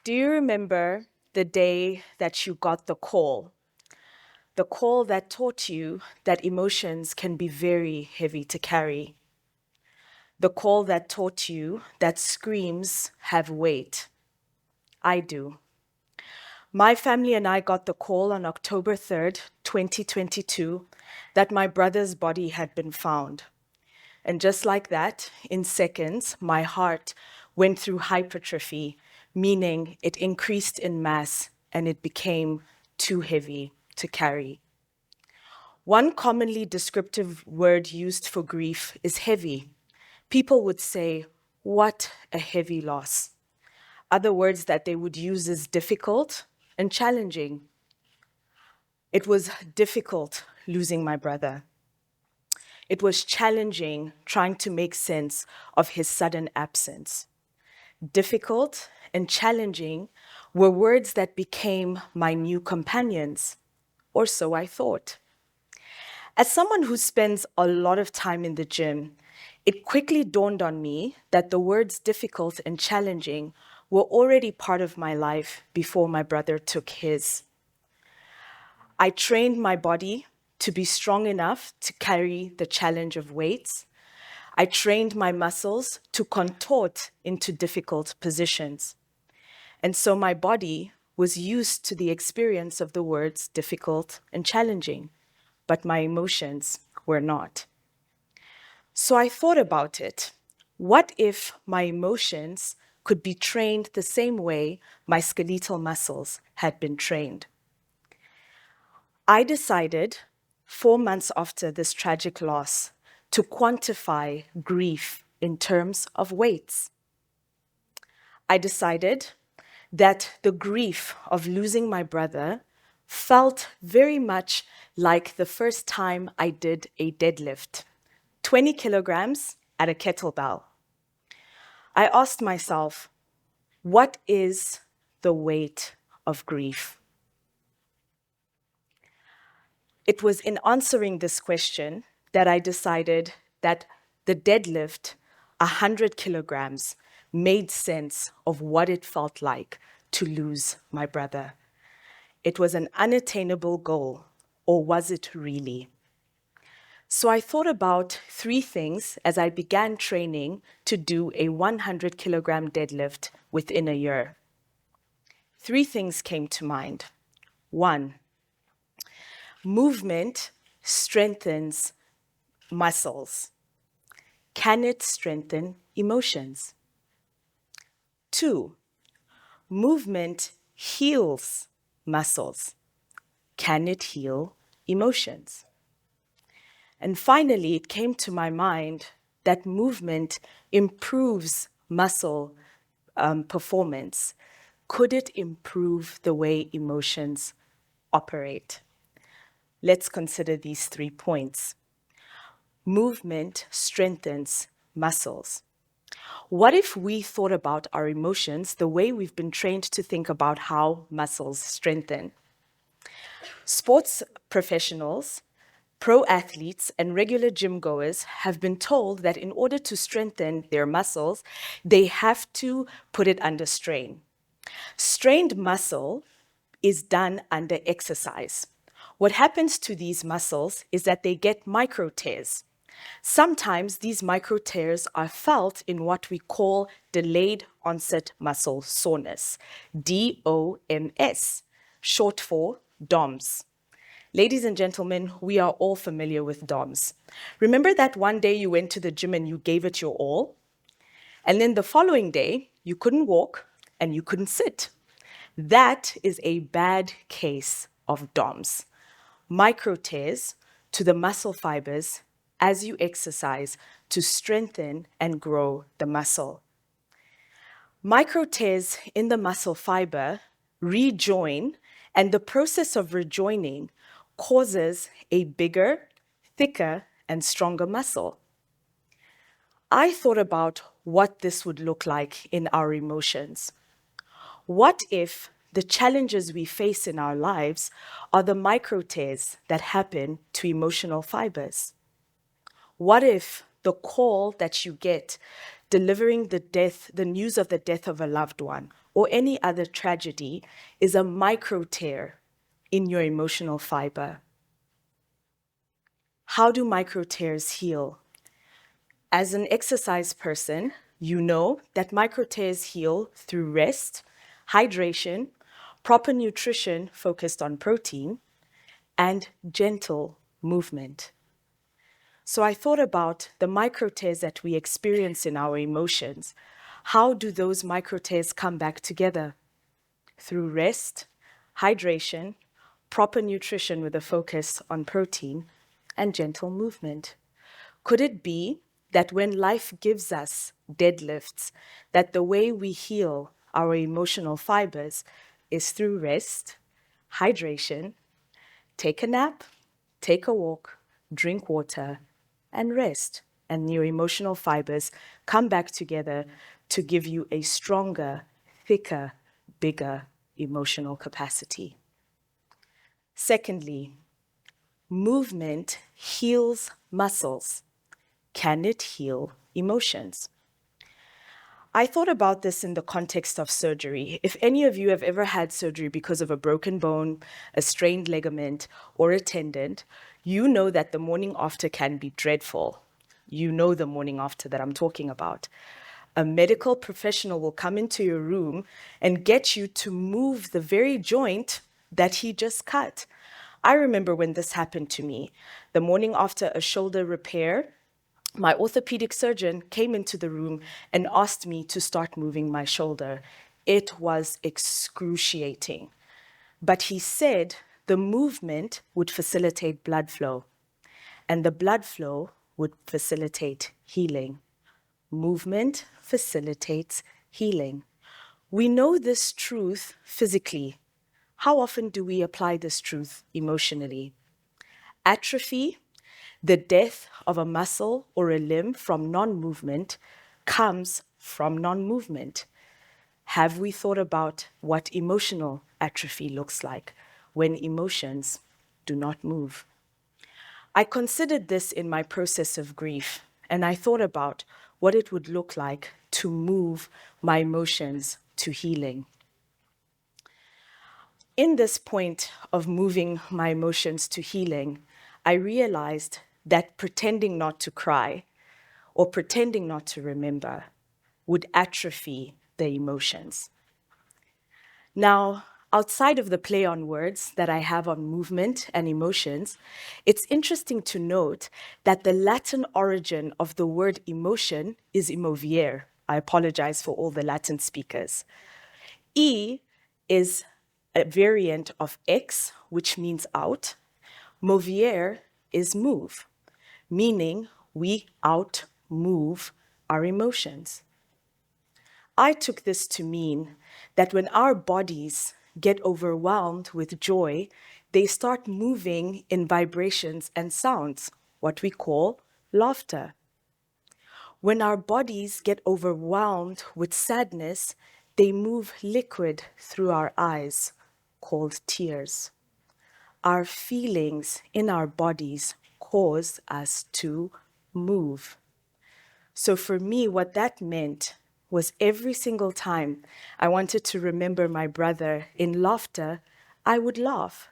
Do you remember the day that you got the call? The call that taught you that emotions can be very heavy to carry. The call that taught you that screams have weight. I do. My family and I got the call on October 3rd, 2022, that my brother's body had been found. And just like that, in seconds, my heart went through hypertrophy, meaning it increased in mass and it became too heavy to carry. One commonly descriptive word used for grief is heavy. People would say, "What a heavy loss." Other words that they would use is difficult and challenging. It was difficult losing my brother. It was challenging trying to make sense of his sudden absence. Difficult and challenging were words that became my new companions, or so I thought. As someone who spends a lot of time in the gym, it quickly dawned on me that the words difficult and challenging were already part of my life before my brother took his. I trained my body to be strong enough to carry the challenge of weights. I trained my muscles to contort into difficult positions. And so my body was used to the experience of the words difficult and challenging, but my emotions were not. So I thought about it. What if my emotions could be trained the same way my skeletal muscles had been trained? I decided 4 months after this tragic loss to quantify grief in terms of weights. I decided that the grief of losing my brother felt very much like the first time I did a deadlift, 20 kilograms at a kettlebell. I asked myself, what is the weight of grief? It was in answering this question that I decided that the deadlift, 100 kilograms, made sense of what it felt like to lose my brother. It was an unattainable goal, or was it really? So I thought about 3 things as I began training to do a 100 kilogram deadlift within a year. 3 things came to mind. 1, movement strengthens muscles. Can it strengthen emotions? 2, movement heals muscles. Can it heal emotions? And finally, it came to my mind that movement improves muscle performance. Could it improve the way emotions operate? Let's consider these 3 points. Movement strengthens muscles. What if we thought about our emotions the way we've been trained to think about how muscles strengthen? Sports professionals, pro athletes, and regular gym goers have been told that in order to strengthen their muscles, they have to put it under strain. Strained muscle is done under exercise. What happens to these muscles is that they get micro tears. Sometimes these micro tears are felt in what we call delayed onset muscle soreness, DOMS, short for DOMS. Ladies and gentlemen, we are all familiar with DOMS. Remember that one day you went to the gym and you gave it your all? And then the following day, you couldn't walk and you couldn't sit. That is a bad case of DOMS. Micro tears to the muscle fibers as you exercise to strengthen and grow the muscle. Micro tears in the muscle fiber rejoin, and the process of rejoining causes a bigger, thicker, and stronger muscle. I thought about what this would look like in our emotions. What if the challenges we face in our lives are the micro tears that happen to emotional fibers? What if the call that you get delivering the news of the death of a loved one, or any other tragedy is a micro tear in your emotional fiber. How do micro tears heal? As an exercise person, you know that micro tears heal through rest, hydration, proper nutrition focused on protein, and gentle movement. So I thought about the micro tears that we experience in our emotions. How do those micro tears come back together? Through rest, hydration, proper nutrition with a focus on protein, and gentle movement. Could it be that when life gives us deadlifts, that the way we heal our emotional fibers is through rest, hydration, take a nap, take a walk, drink water, and rest, and your emotional fibers come back together to give you a stronger, thicker, bigger emotional capacity. Secondly, movement heals muscles. Can it heal emotions? I thought about this in the context of surgery. If any of you have ever had surgery because of a broken bone, a strained ligament, or a tendon, you know that the morning after can be dreadful. You know the morning after that I'm talking about. A medical professional will come into your room and get you to move the very joint that he just cut. I remember when this happened to me. The morning after a shoulder repair, my orthopedic surgeon came into the room and asked me to start moving my shoulder. It was excruciating. But he said the movement would facilitate blood flow, and the blood flow would facilitate healing. Movement facilitates healing. We know this truth physically. How often do we apply this truth emotionally? Atrophy, the death of a muscle or a limb from non-movement, comes from non-movement. Have we thought about what emotional atrophy looks like when emotions do not move? I considered this in my process of grief, and I thought about what it would look like to move my emotions to healing. In this point of moving my emotions to healing, I realized that pretending not to cry or pretending not to remember would atrophy the emotions. Now, outside of the play on words that I have on movement and emotions, it's interesting to note that the Latin origin of the word emotion is immovere. I apologize for all the Latin speakers. E is a variant of ex, which means out. Movere is move, meaning we out-move our emotions. I took this to mean that when our bodies get overwhelmed with joy, they start moving in vibrations and sounds, what we call laughter. When our bodies get overwhelmed with sadness, they move liquid through our eyes, called tears. Our feelings in our bodies cause us to move. So for me, what that meant was every single time I wanted to remember my brother in laughter, I would laugh.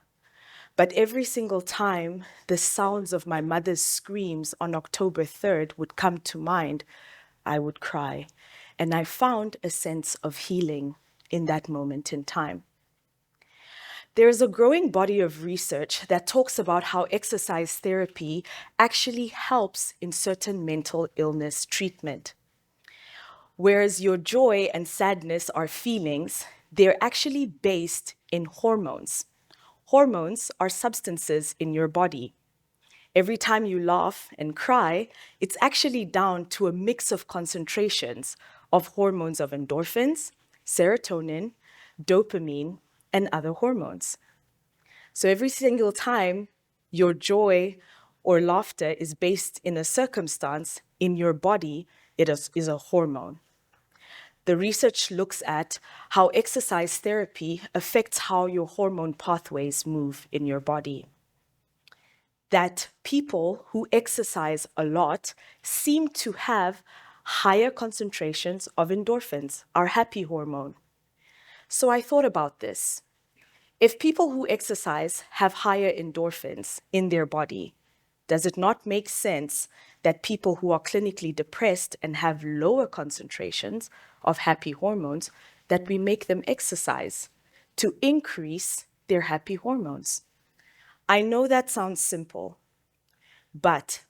But every single time the sounds of my mother's screams on October 3rd would come to mind, I would cry. And I found a sense of healing in that moment in time. There is a growing body of research that talks about how exercise therapy actually helps in certain mental illness treatment. Whereas your joy and sadness are feelings, they're actually based in hormones. Hormones are substances in your body. Every time you laugh and cry, it's actually down to a mix of concentrations of hormones of endorphins, serotonin, dopamine, and other hormones. So every single time your joy or laughter is based in a circumstance in your body, it is a hormone. The research looks at how exercise therapy affects how your hormone pathways move in your body. That people who exercise a lot seem to have higher concentrations of endorphins, our happy hormone. So I thought about this. If people who exercise have higher endorphins in their body, does it not make sense that people who are clinically depressed and have lower concentrations of happy hormones, that we make them exercise to increase their happy hormones? I know that sounds simple, but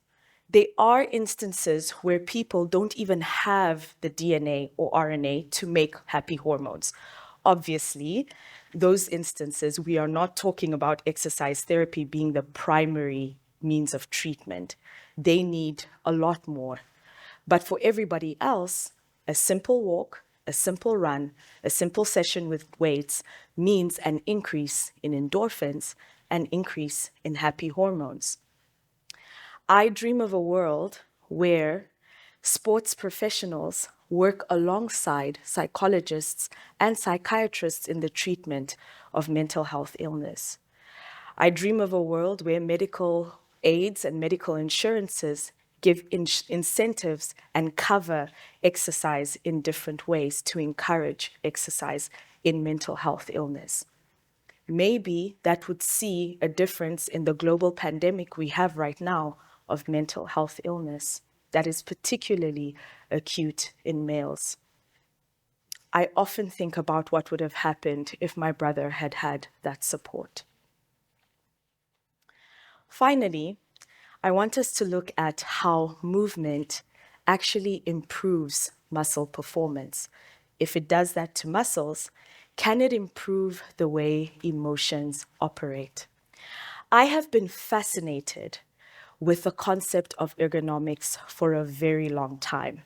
there are instances where people don't even have the DNA or RNA to make happy hormones. Obviously, those instances, we are not talking about exercise therapy being the primary means of treatment. They need a lot more. But for everybody else, a simple walk, a simple run, a simple session with weights means an increase in endorphins, an increase in happy hormones. I dream of a world where sports professionals work alongside psychologists and psychiatrists in the treatment of mental health illness. I dream of a world where medical aids and medical insurances give incentives and cover exercise in different ways to encourage exercise in mental health illness. Maybe that would see a difference in the global pandemic we have right now of mental health illness that is particularly acute in males. I often think about what would have happened if my brother had had that support. Finally, I want us to look at how movement actually improves muscle performance. If it does that to muscles, can it improve the way emotions operate? I have been fascinated with the concept of ergonomics for a very long time.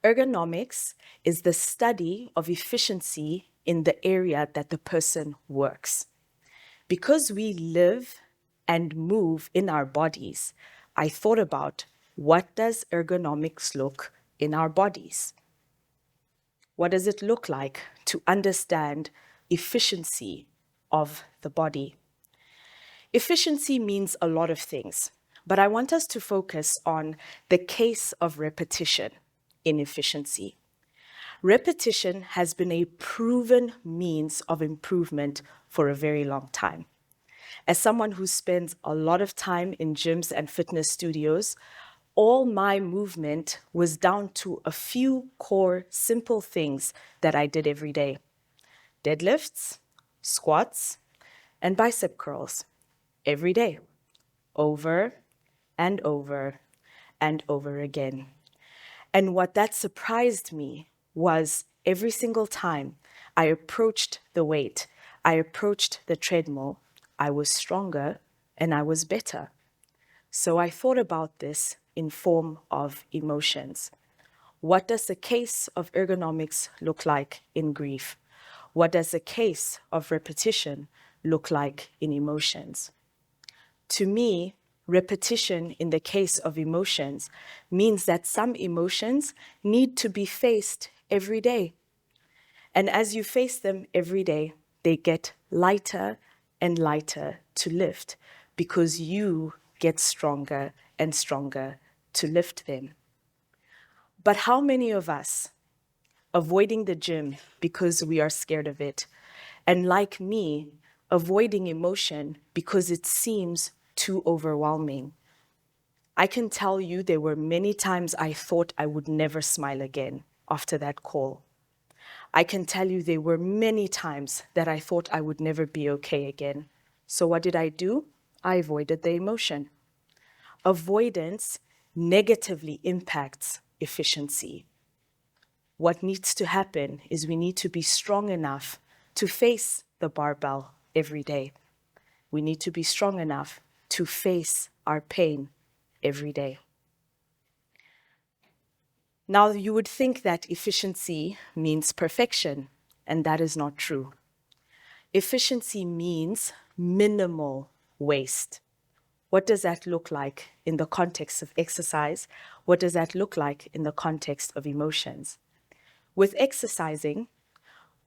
Ergonomics is the study of efficiency in the area that the person works. Because we live and move in our bodies, I thought about, what does ergonomics look in our bodies? What does it look like to understand efficiency of the body? Efficiency means a lot of things, but I want us to focus on the case of repetition in efficiency. Repetition has been a proven means of improvement for a very long time. As someone who spends a lot of time in gyms and fitness studios, all my movement was down to a few core simple things that I did every day: deadlifts, squats, and bicep curls every day, over and over and over again. And what that surprised me was every single time I approached the weight, I approached the treadmill, I was stronger and I was better. So I thought about this in form of emotions. What does the case of ergonomics look like in grief? What does the case of repetition look like in emotions? To me, repetition in the case of emotions means that some emotions need to be faced every day. And as you face them every day, they get lighter and lighter to lift because you get stronger and stronger to lift them. But how many of us avoiding the gym because we are scared of it, and like me, avoiding emotion because it seems too overwhelming? I can tell you there were many times I thought I would never smile again after that call. I can tell you there were many times that I thought I would never be okay again. So what did I do? I avoided the emotion. Avoidance negatively impacts efficiency. What needs to happen is we need to be strong enough to face the barbell every day. We need to be strong enough to face our pain every day. Now, you would think that efficiency means perfection, and that is not true. Efficiency means minimal waste. What does that look like in the context of exercise? What does that look like in the context of emotions? With exercising,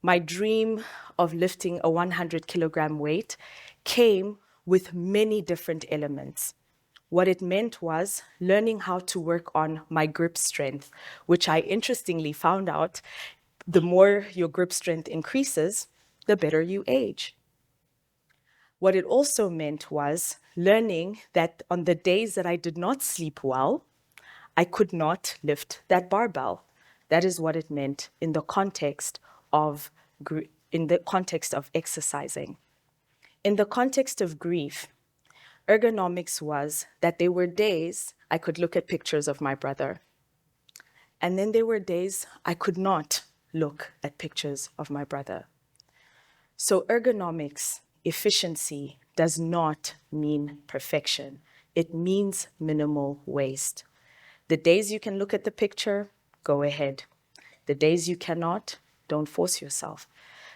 my dream of lifting a 100 kilogram weight came with many different elements. What it meant was learning how to work on my grip strength, which I interestingly found out The more your grip strength increases, the better you age. What it also meant was learning that on the days that I did not sleep well, I could not lift that barbell. That is what it meant in the context of exercising. In the context of grief, ergonomics was that there were days I could look at pictures of my brother, and then there were days I could not look at pictures of my brother. So ergonomics, efficiency, does not mean perfection. It means minimal waste. The days you can look at the picture, go ahead. The days you cannot, don't force yourself.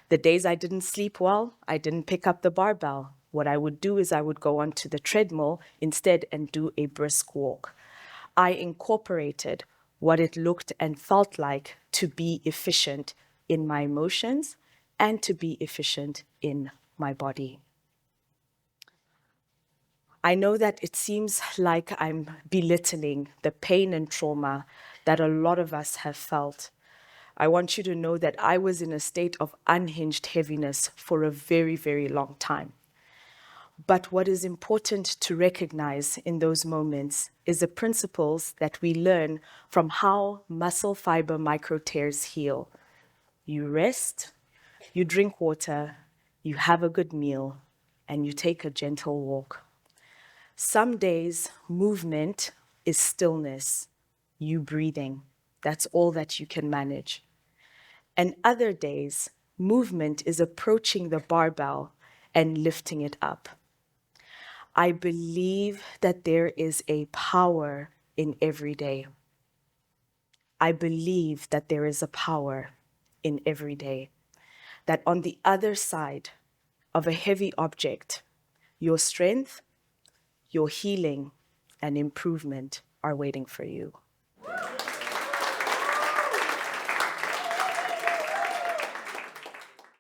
The days I didn't sleep well, I didn't pick up the barbell. What I would do is I would go onto the treadmill instead and do a brisk walk. I incorporated what it looked and felt like to be efficient in my emotions and to be efficient in my body. I know that it seems like I'm belittling the pain and trauma that a lot of us have felt. I want you to know that I was in a state of unhinged heaviness for a very, very long time. But what is important to recognize in those moments is the principles that we learn from how muscle fiber micro tears heal. You rest, you drink water, you have a good meal, and you take a gentle walk. Some days, movement is stillness, you breathing. That's all that you can manage. And other days, movement is approaching the barbell and lifting it up. I believe that there is a power in every day. I believe that there is a power in every day. That on the other side of a heavy object, your strength, your healing, and improvement are waiting for you.